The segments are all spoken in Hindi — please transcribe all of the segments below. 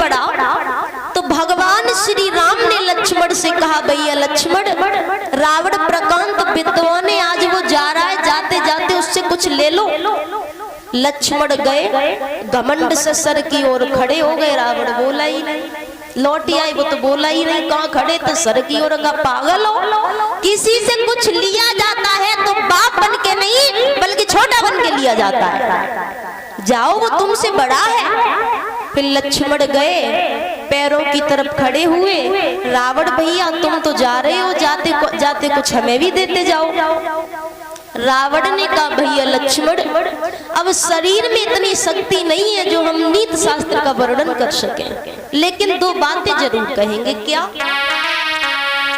पड़ा तो भगवान श्री राम ने लक्ष्मण से कहा, भैया लक्ष्मण, रावण प्रकांत विद्वान है, आज वो जा रहा है, जाते जाते उससे कुछ ले लो। लक्ष्मण गए, घमंड से सर की ओर खड़े हो गए। रावण बोला ही नहीं, लौट आई वो तो बोला ही नहीं, कहाँ खड़े तो सर की ओर का। पागल हो, किसी से कुछ लिया जाता है तो बाप बन के नहीं बल्कि छोटा बन के लिया जाता है। जाओ, वो तुमसे बड़ा है। फिर लक्ष्मण गए, पैरों की तरफ खड़े हुए। रावण, भैया तुम तो जा रहे हो, जाते जाते कुछ हमें भी देते जाओ। रावण ने कहा, भैया लक्ष्मण, अब शरीर में इतनी शक्ति नहीं है जो हम नीति शास्त्र का वर्णन कर सकें, लेकिन दो बातें जरूर कहेंगे। क्या?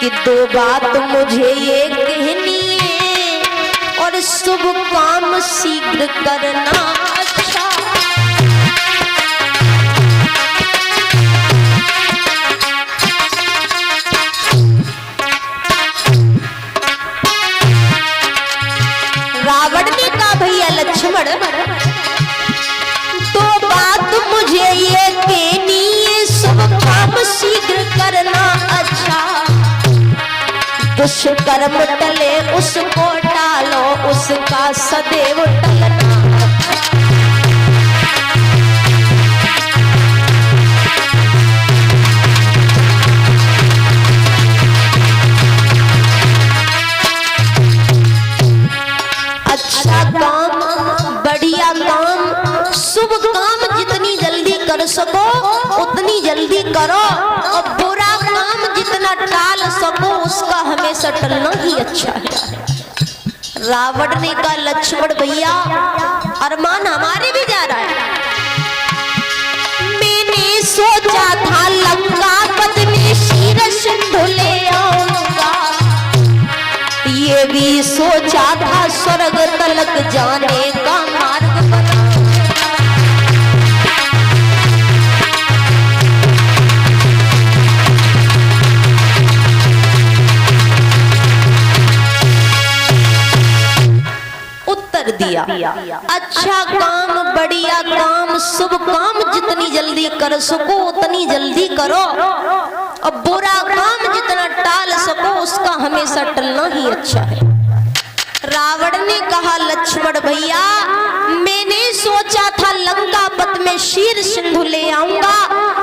कि दो बात मुझे ये कहनी है और शुभ काम शीघ्र करना अच्छा। रावण ने कहा, भैया लक्ष्मण, तो बात मुझे ये कहनी है, शुभ काम शीघ्र करना अच्छा। दुष्कर्म टले उसको टालो, उसका सदैव टलना। अच्छा काम, बढ़िया काम, शुभ काम जितनी जल्दी कर सको उतनी जल्दी करो, और बुरा काम जितना टाल सको उसका हमेशा टलना ही अच्छा है। रावण ने कहा, लक्ष्मण भैया, अरमान हमारे भी जा रहा है। मैंने सोचा था लंका पद में शीर सिंधु ले आऊंगा, ये भी सोचा था स्वर्ग तलक जाने का मार्ग बना। उत्तर दिया, अच्छा काम, बढ़िया काम, शुभ काम जितनी जल्दी कर सको उतनी जल्दी करो, और बुरा काम जितना टाल सको उसका हमेशा टलना ही अच्छा है। रावण ने कहा, लक्ष्मण भैया, मैंने सोचा था लंका पथ में शीर सिंधु ले आऊंगा,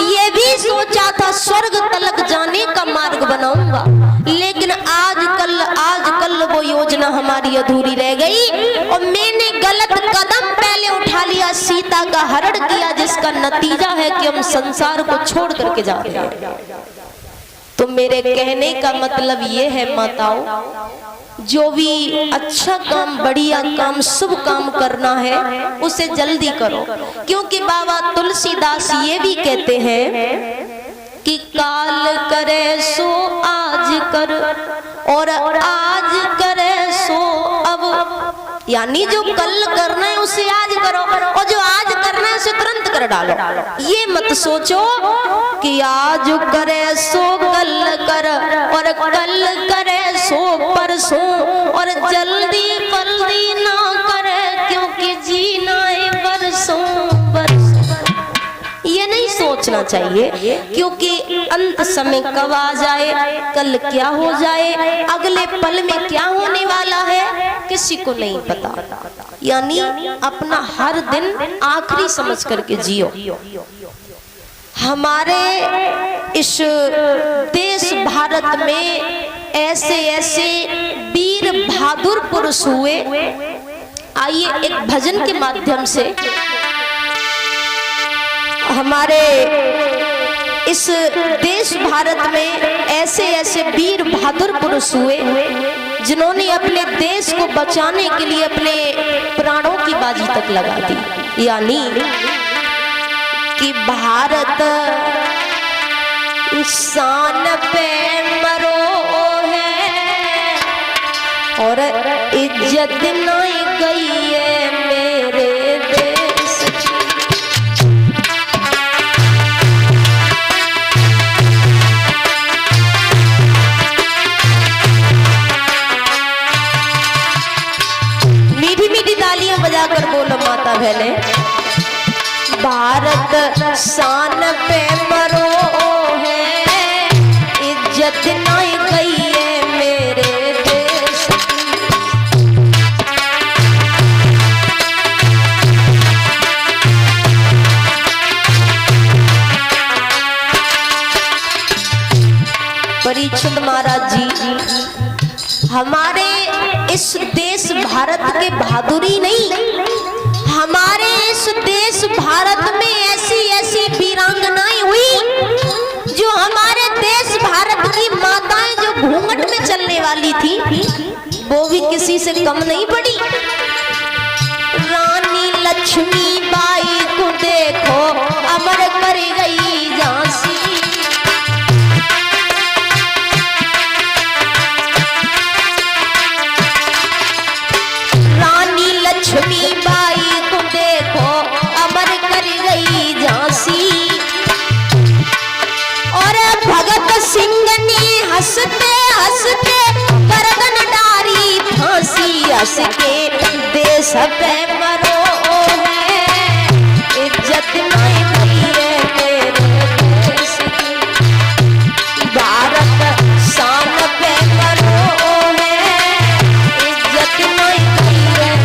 ये भी सोचा था स्वर्ग तलक जाने का मार्ग बनाऊंगा, लेकिन आजकल वो योजना हमारी अधूरी रह गई और मैंने गलत कदम पहले उठा लिया, सीता का हरण किया, जिसका नतीजा है कि हम संसार को छोड़ करके जा रहे हैं। तो मेरे कहने का मतलब ये है माताओं, जो भी अच्छा काम, बढ़िया काम, शुभ काम करना है उसे जल्दी करो, क्योंकि बाबा तुलसीदास ये भी कहते हैं कि काल करे सो आज कर और आज करे सो अब, यानी जो कल करना है उसे आज करो और जो आज करना है उसे तुरंत कर डालो। ये मत सोचो कि आज करे सो कल कर और कल करे सो परसों और जल्दी जल्दी ना करे, क्योंकि जीना है बरसों बरसों। ये नहीं सोचना चाहिए, क्योंकि अंत समय कब आ जाए, कल क्या हो जाए, अगले पल में क्या होने वाला है किसी को नहीं पता। यानी अपना हर दिन आखिरी समझ करके जियो। हमारे इस देश भारत में ऐसे ऐसे वीर बहादुर पुरुष हुए। आइए एक भजन के माध्यम से हमारे इस देश भारत में ऐसे ऐसे वीर बहादुर पुरुष हुए जिन्होंने अपने देश को बचाने के लिए अपने प्राणों की बाजी तक लगा दी। यानी कि भारत शान पे मरो है और इज्जत नहीं गई है मेरे देश की। मीठी मीठी तालियां बजाकर बोलो माता बहने। भारत शान पे मरो है, इज्जत नहीं गई है मेरे देश की। परीक्षित महाराज जी, हमारे इस देश भारत के बहादुरी नहीं, हमारे इस देश भारत में ऐसी ऐसी वीरांगनाएं हुई जो हमारे देश भारत की माताएं जो घूंघट में चलने वाली थी वो भी किसी से कम नहीं पड़ी। रानी लक्ष्मीबाई को देखो अमर कर गई झांसी। लक्ष्मीबाई को देखो अमर कर गई झांसी। और भगत सिंह ने हंसते हंसते गर्दन डारी फांसी। हंस के देश पे मरो है, इज्जत नहीं गई है मेरे देश की। भारत शान पे मरो है, इज्जत नहीं गई है।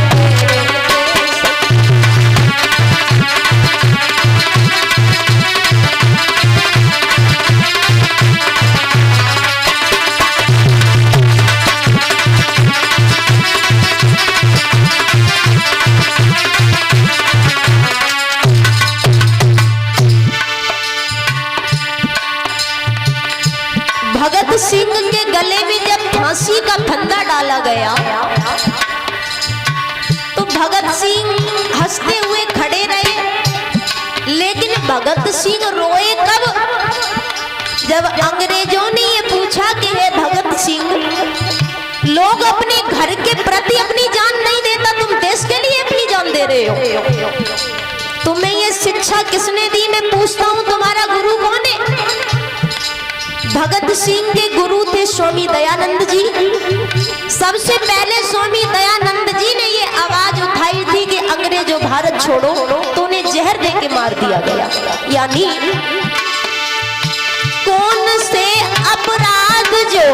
भगत सिंह के गले में जब फांसी का फंदा डाला गया तो भगत सिंह हंसते हुए खड़े रहे, लेकिन भगत सिंह रोए कब? जब अंग्रेजों ने ये पूछा कि हे भगत सिंह, लोग अपने घर के प्रति अपनी जान नहीं देता, तुम देश के लिए अपनी जान दे रहे हो, तुम्हें ये शिक्षा किसने दी? मैं पूछता हूँ, तुम्हारा गुरु कौन है? भगत सिंह के गुरु थे स्वामी दयानंद जी। सबसे पहले स्वामी दयानंद जी ने ये आवाज उठाई थी कि अंग्रेजों भारत छोड़ो, तो उन्हें जहर दे के मार दिया गया। यानी कौन से अपराध जो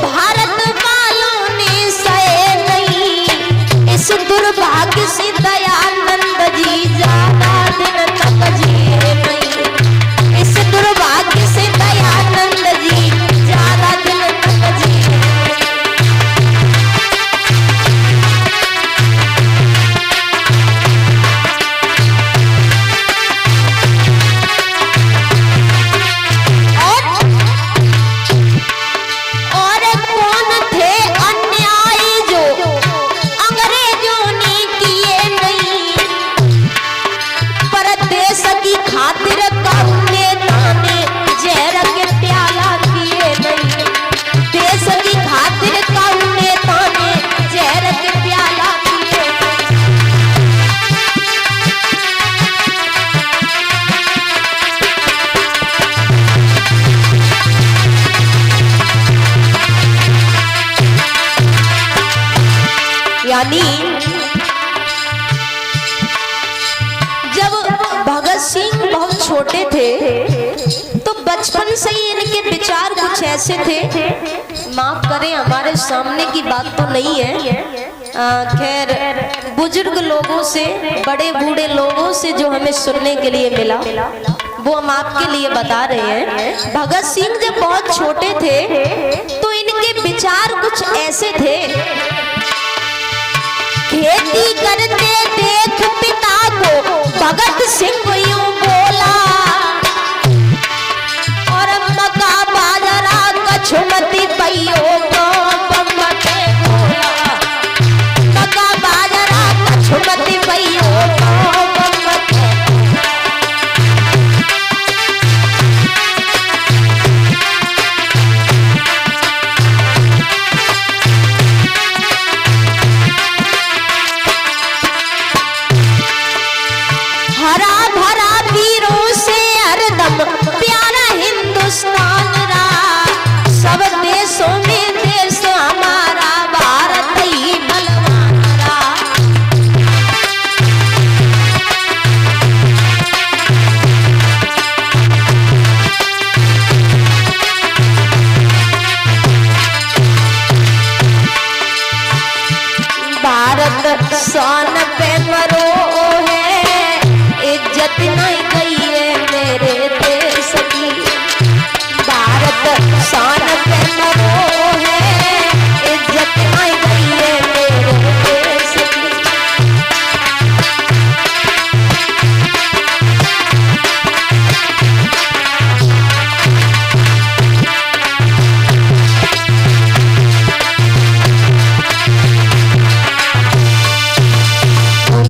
भारत वालों ने सहे नहीं, इस दुर्भाग्य से दयानंद जी ज्यादा दिन तक जिए नहीं। इस दुर्भाग्य से दयानंद जी ज्यादा दिन तक जिए। और कौन थे अन्यायी जो अंग्रेजों ने किए नहीं, पर देश की खातिर कौने ताने जहर के प्याला किए नहीं। देश की खातिर कौने ताने जहर के प्याला किए नहीं। यानी जब भगत सिंह बहुत छोटे थे तो बचपन से ही इनके विचार कुछ ऐसे थे, माफ करें हमारे सामने की बात तो नहीं है, खैर बुजुर्ग लोगों से, बड़े बूढ़े लोगों से जो हमें सुनने के लिए मिला वो हम आपके लिए बता रहे हैं। भगत सिंह जब बहुत छोटे थे तो इनके विचार कुछ ऐसे थे, खेती करते देख पिता को भगत सिंह यूं बोला, और मक्का बाजरा कछुमती पइयों को बम्बटे बोला। मक्का बाजरा कछुमती पइयों को बम्बटे। हरा भरा भारत शान पे करो है, इज्जत नहीं गई है मेरे